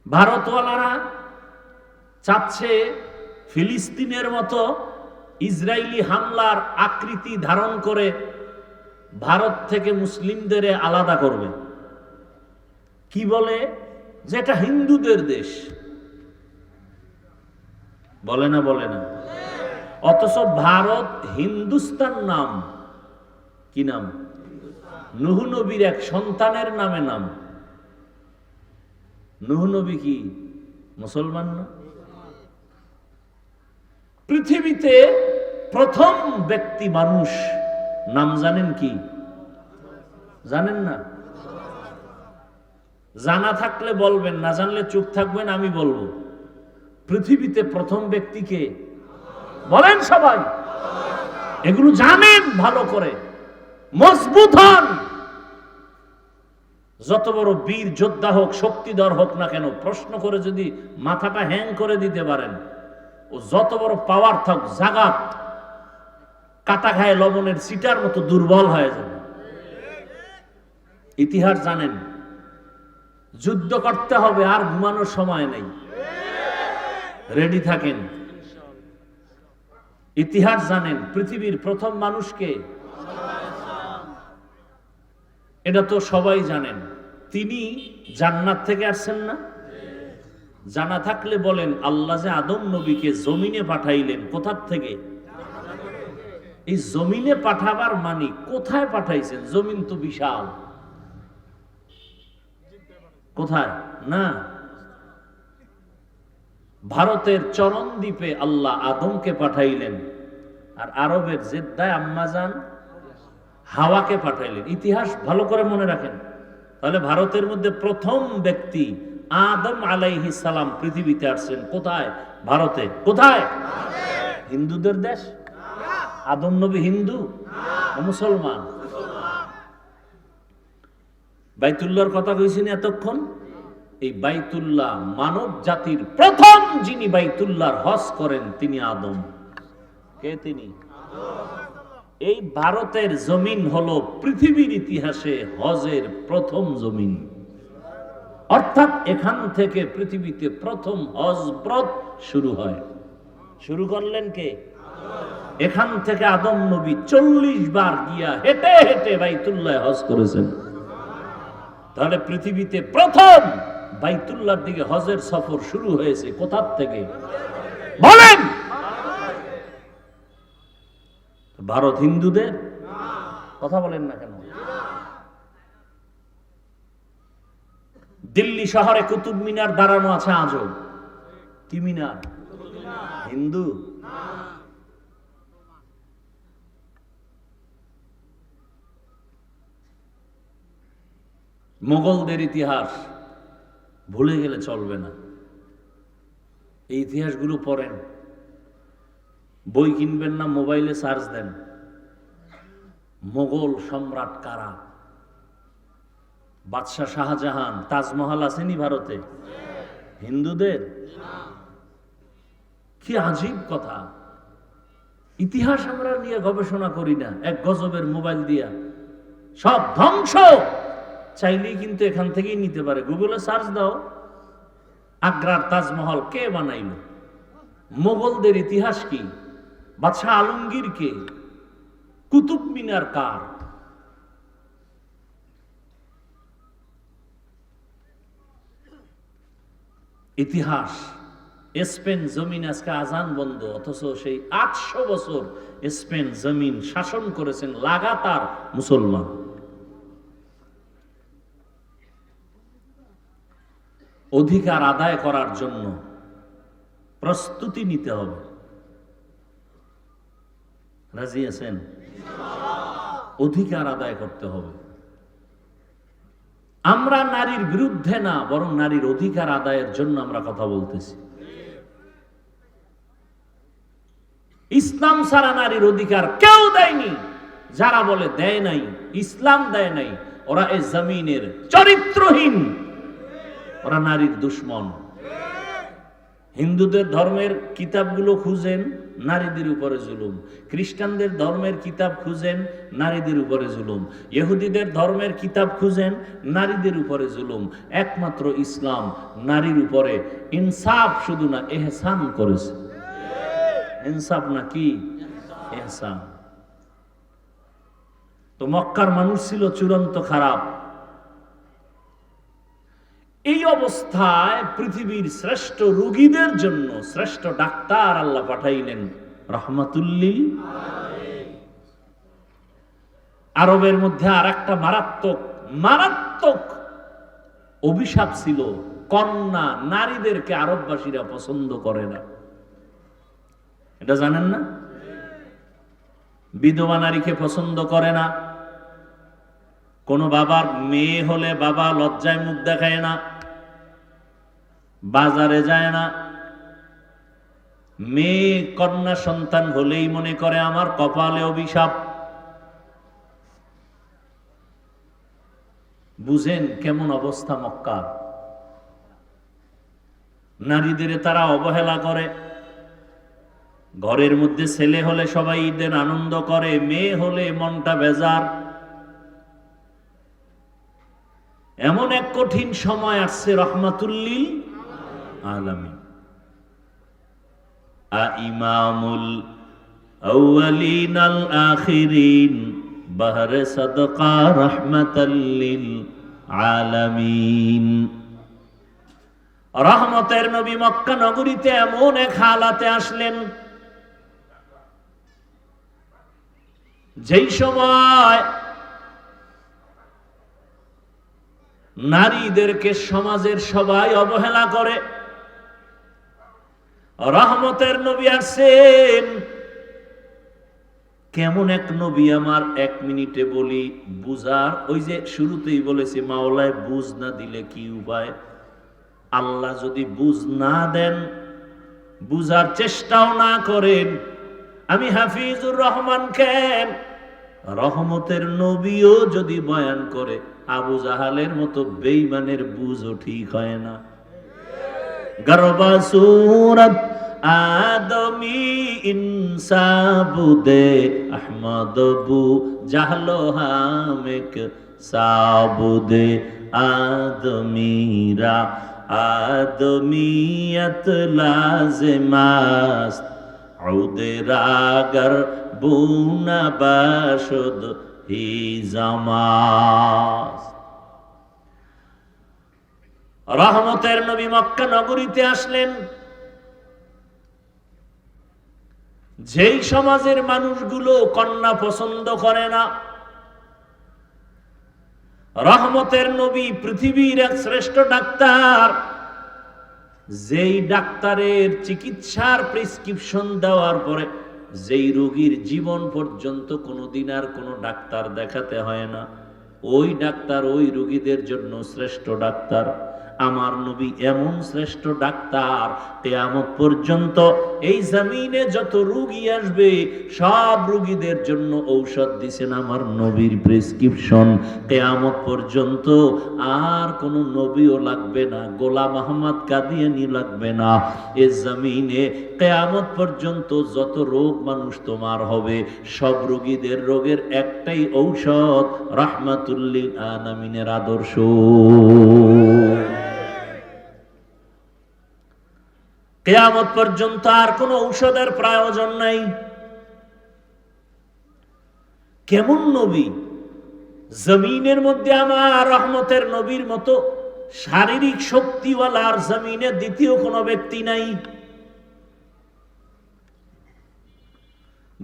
ভারতওয়ালারা চাচ্ছে ফিলিস্তিনের মতো ইসরায়েলি হামলার আকৃতি ধারণ করে ভারত থেকে মুসলিমদের আলাদা করবে। কি বলে যে এটা হিন্দুদের দেশ, বলে না বলে না? অথচ ভারত হিন্দুস্তান নাম, কি নাম? নূহ নবীর এক সন্তানের নামে নাম। নূহ নবী কি মুসলমান না? পৃথিবীতে প্রথম ব্যক্তি মানুষ নাম জানেন কি? জানেন না? জানা থাকলে বলবেন, না জানলে চুপ থাকবেন, আমি বলবো। পৃথিবীতে প্রথম ব্যক্তিকে বলেন সবাই। এগুলো জানেন ভালো করে, মজবুত হন। যত বড় বীর যোদ্ধা হোক, শক্তিধর হোক না কেন, প্রশ্ন করে যদি মাথাটা হ্যাং করে দিতে পারেন, ও যত বড় পাওয়ার থাক, জাগাত কাটা খায় লবণের সিটার মতো দুর্বল হয়ে যাবে। ইতিহাস জানেন, যুদ্ধ করতে হবে, আর ঘুমানোর সময় নেই, রেডি থাকেন। ইতিহাস জানেন, পৃথিবীর প্রথম মানুষকে, এটা তো সবাই জানেন, তিনি জান্নাত থেকে আসছেন না? জানা থাকলে বলেন, আল্লাহ যে আদম নবীকে জমিনে পাঠাইলেন, কোথার থেকে? এই জমিনে পাঠাবার মানে কোথায় পাঠাইছেন? জমিন তো বিশাল, কোথায় না? ভারতের চরণ দ্বীপে আল্লাহ আদমকে পাঠাইলেন, আর আরবের জেদ্দায় আম্মাজান হাওয়াকে পাঠাইলেন। ইতিহাস ভালো করে মনে রাখেন। তাহলে ভারতের মধ্যে প্রথম ব্যক্তি আদম আলাইহিস সালাম পৃথিবীতে আসছেন কোথায়? ভারতে। কোথায়? হিন্দুদের দেশ? আদম নবী হিন্দু না মুসলমান? বাইতুল্লাহর কথা কইছেন এতক্ষণ। এই বাইতুল্লাহ, মানব জাতির প্রথম যিনি বাইতুল্লাহর হজ করেন তিনি আদম। কে তিনি? এই ভারতের জমিন হলো পৃথিবীর ইতিহাসে হজের প্রথম জমিন। অর্থাৎ এখান থেকে পৃথিবীতে প্রথম হজ ব্রত শুরু হয়। শুরু করলেন কে? এখান থেকে আদম নবী 40 বার গিয়া হেঁটে হেঁটে বাইতুল্লাহ হজ করেছেন। তাহলে পৃথিবীতে প্রথম বাইতুল্লাহর দিকে হজের সফর শুরু হয়েছে কোথার থেকে? বলেন। ভারত হিন্দুদের? কথা বলেন না কেন? দিল্লি শহরে কুতুব মিনার দাঁড়ানো আছে আজও। কি মিনার? হিন্দু? মোগলদের ইতিহাস ভুলে গেলে চলবে না। এই ইতিহাসগুলো পড়েন। বই কিনবেন না, মোবাইলে সার্চ দেন, মোগল সম্রাট কারা? বাদশাহ শাহজাহান। তাজমহল আসেনি ভারতে? হিন্দুদের? কি আজীব কথা। ইতিহাস আমরা নিয়ে গবেষণা করি না, এক গজবের মোবাইল দিয়া সব ধ্বংস। চাইলেই কিন্তু এখান থেকেই নিতে পারে। গুগলে সার্চ দাও, আগ্রার তাজমহল কে বানাইল? মোগলদের ইতিহাস কি? বাদশাহ আলমগীর কে? কুতুব মিনার কার? ইতিহাস। স্পেন জমিন আজকে আজান বন্ধ, অথচ সেই 800 বছর স্পেন জমিন শাসন করেছেন লাগাতার মুসলমান। অধিকার আদায় করার জন্য প্রস্তুতি নিতে হবে। রাজি আছেন? অধিকার আদায় করতে হবে। আমরা নারীর বিরুদ্ধে না, বরং নারীর অধিকার আদায়ের জন্য আমরা কথা বলতেছি। ইসলাম ছাড়া নারীর অধিকার কেউ দেয়নি। যারা বলে দেয় নাই, ইসলাম দেয় নাই, ওরা এই জমিনের চরিত্রহীন, ওরা নারীর দুশ্মন। হিন্দুদের ধর্মের কিতাবগুলো খুঁজেন, নারীদের উপরে জুলুম। খ্রিস্টানদের ধর্মের কিতাব খুঁজেন, নারীদের উপরে জুলুম। ইহুদিদের ধর্মের কিতাব খুঁজেন, নারীদের উপরে জুলুম। একমাত্র ইসলাম নারীর উপরে ইনসাফ শুধু না, এহসান করেছে। ইনসাফ না কি? এহসান। তো মক্কার মানুষ ছিল চূড়ান্ত খারাপ। এই অবস্থায় পৃথিবীর শ্রেষ্ঠ রোগীদের জন্য শ্রেষ্ঠ ডাক্তার আল্লাহ পাঠাইলেন রহমাতুল্লিল আলামিন। আরবের মধ্যে আর একটা মারাত্মক অভিশাপ ছিল, কন্যা নারীদেরকে আরববাসীরা পছন্দ করে না। এটা জানেন না? বিধবা নারীকে পছন্দ করে না। কোন বাবার মেয়ে হলে বাবা লজ্জায় মুখ দেখায় না, বাজারে যায় না। মেয়ে কন্যা সন্তান হলেই মনে করে আমার কপালে অভিশাপ। বুঝেন কেমন অবস্থা মক্কার। নারীদের তারা অবহেলা করে। ঘরের মধ্যে ছেলে হলে সবাই ঈদের আনন্দ করে, মেয়ে হলে মনটা বেজার। এমন এক কঠিন সময় আসছে রহমাতুল্লিল আলামিন। ইমামুল আউয়ালিন আল আখিরিন বাহরে সাদকা রাহমাতাল্লিল আলামিন। রহমতের নবী মক্কা নগরীতে এমন এক হালাতে আসলেন যেই সময় নারীদেরকে সমাজের সবাই অবহেলা করে। রহমতের নবী আসেন। কেমন এক নবী আমার এক মিনিটে বলি বুঝার। ওই যে শুরুতেই বলেছি, মাওলায় বুঝ না দিলে কি উপায়? আল্লাহ যদি বুঝ না দেন, বুঝার চেষ্টাও না করেন, আমি হাফিজুর রহমান কেন রহমতের নবীও যদি বয়ান করে, আবু জাহালের মতো বেঈমানের বুঝও ঠিক হয় না। গরবা সুরত আদমি ইনসাবুদে আহমদ বু জাহলো হামেক সাবুদে আদমিরা আদমিয়ত লাজমাস উদে রাগর বুনা বাশুদ হি জামাস। রহমতের নবী মক্কা নগরীতে আসলেন যেই সমাজের মানুষগুলো কন্যা পছন্দ করে না। রহমতের নবী পৃথিবীর এক শ্রেষ্ঠ ডাক্তার, যেই ডাক্তারের চিকিৎসার প্রেসক্রিপশন দেওয়ার পরে যেই রোগীর জীবন পর্যন্ত কোনোদিন আর কোনো ডাক্তার দেখাতে হয় না, ওই ডাক্তার ওই রোগীদের জন্য শ্রেষ্ঠ ডাক্তার। আমার নবী এমন শ্রেষ্ঠ ডাক্তার, কিয়ামত পর্যন্ত এই জমিনে যত রোগী আসবে সব রোগীদের জন্য ঔষধ দিবেন আমার নবীর প্রেসক্রিপশন। কিয়ামত পর্যন্ত আর কোনো নবীও লাগবে না, গোলাম আহমদ কাদিয়ানি লাগবে না। এই জমিনে কিয়ামত পর্যন্ত যত রোগ মানুষ তোমার হবে, সব রোগীদের রোগের একটাই ঔষধ, রাহমাতুল্লিল আলামিনের আদর্শ। কিয়ামত পর্যন্ত আর কোনো ঔষধের প্রয়োজন নাই। কেমন নবী! জমিনের মধ্যে আমার রহমতের নবীর মতো শারীরিক শক্তিওয়ালা আর জমিনে দ্বিতীয় কোনো ব্যক্তি নাই।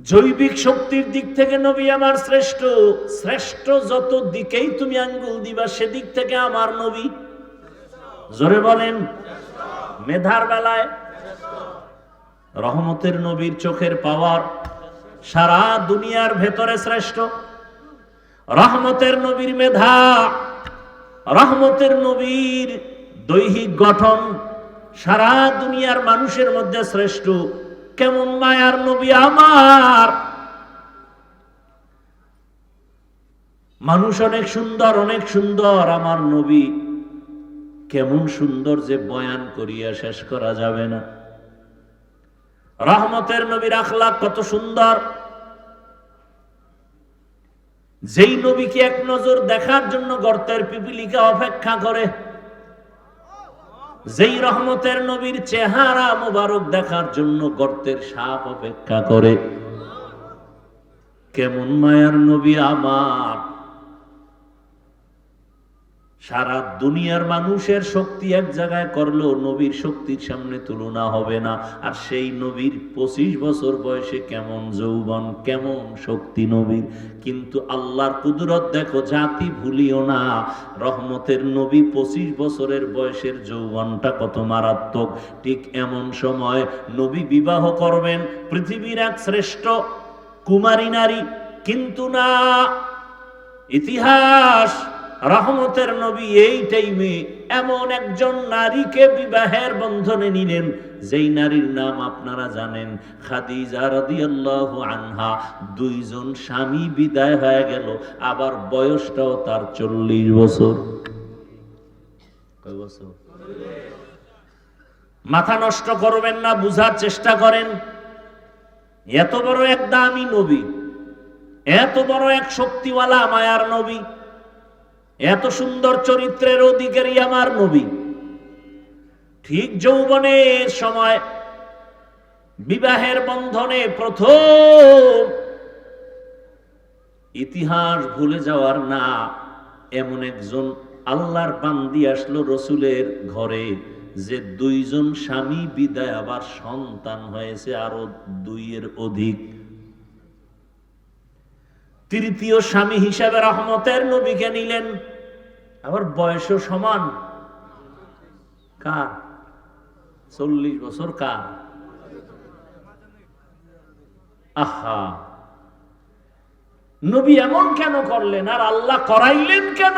জৈবিক শক্তির দিক থেকে নবী আমার শ্রেষ্ঠ। শ্রেষ্ঠ যত দিকেই তুমি আঙ্গুল দিবা সেদিক থেকে আমার নবী। জোরে বলেন। মেধার বেলায় রহমতের নবীর চোখের পাওয়ার সারা দুনিয়ার ভেতরে শ্রেষ্ঠ। রহমতের নবীর মেধা, রহমতের নবীর দৈহিক গঠন সারা দুনিয়ার মানুষের মধ্যে শ্রেষ্ঠ। কেমন মায়ার নবী আমার! মানুষ অনেক সুন্দর, অনেক সুন্দর, আমার নবী কেমন সুন্দর যে বয়ান করিয়া শেষ করা যাবে না। রহমতের নবীর আখলাক কত সুন্দর। যেই নবীকে এক নজর দেখার জন্য গর্তের পিপিলিকা অপেক্ষা করে, যেই রহমতের নবীর চেহারা মোবারক দেখার জন্য গর্তের সাপ অপেক্ষা করে। কেমন মায়ার নবী আমার! সারা দুনিয়ার মানুষের শক্তি এক জায়গায় করলো, নবীর শক্তির সামনে তুলনা হবে না। আর সেই নবীর 25 বছর বয়সে কেমন যৌবন, কেমন শক্তি নবীর। কিন্তু আল্লাহর কুদরত দেখো, জাতি ভুলিও না। রহমতের নবী 25 বছরের বয়সের যৌবনটা কত মারাত্মক। ঠিক এমন সময় নবী বিবাহ করবেন পৃথিবীর এক শ্রেষ্ঠ কুমারী নারী, কিন্তু না, ইতিহাস রহমতের নবী এই টাইমে এমন একজন নারীকে বিবাহের বন্ধনে নিলেন, যেই নারীর নাম আপনারা জানেন, খাদিজা রাদিয়াল্লাহু আনহা। 2 জন স্বামী বিদায় হয়ে গেল, আবার বয়সটাও তার 40 বছর। কয় বছর? মাথা নষ্ট করবেন না, বুঝার চেষ্টা করেন। এত বড় এক দামি নবী, এত বড় এক শক্তিওয়ালা মায়ার নবী, এত সুন্দর চরিত্রের অধিকারী আমার নবী, ঠিক যৌবনের সময় বিবাহের বন্ধনে প্রথম, ইতিহাস ভুলে যাওয়ার না, এমন একজন আল্লাহর বান্দি আসলো রসুলের ঘরে, যে 2 জন স্বামী বিদায়, আবার সন্তান হয়েছে আরো 2 এর অধিক। তৃতীয় স্বামী হিসাবে রহমতের নবীকে নিলেন, আবার বয়সও সমান। কার? 40 বছর। কার? আহা, নবী এমন কেন করলেন, আর আল্লাহ করাইলেন কেন?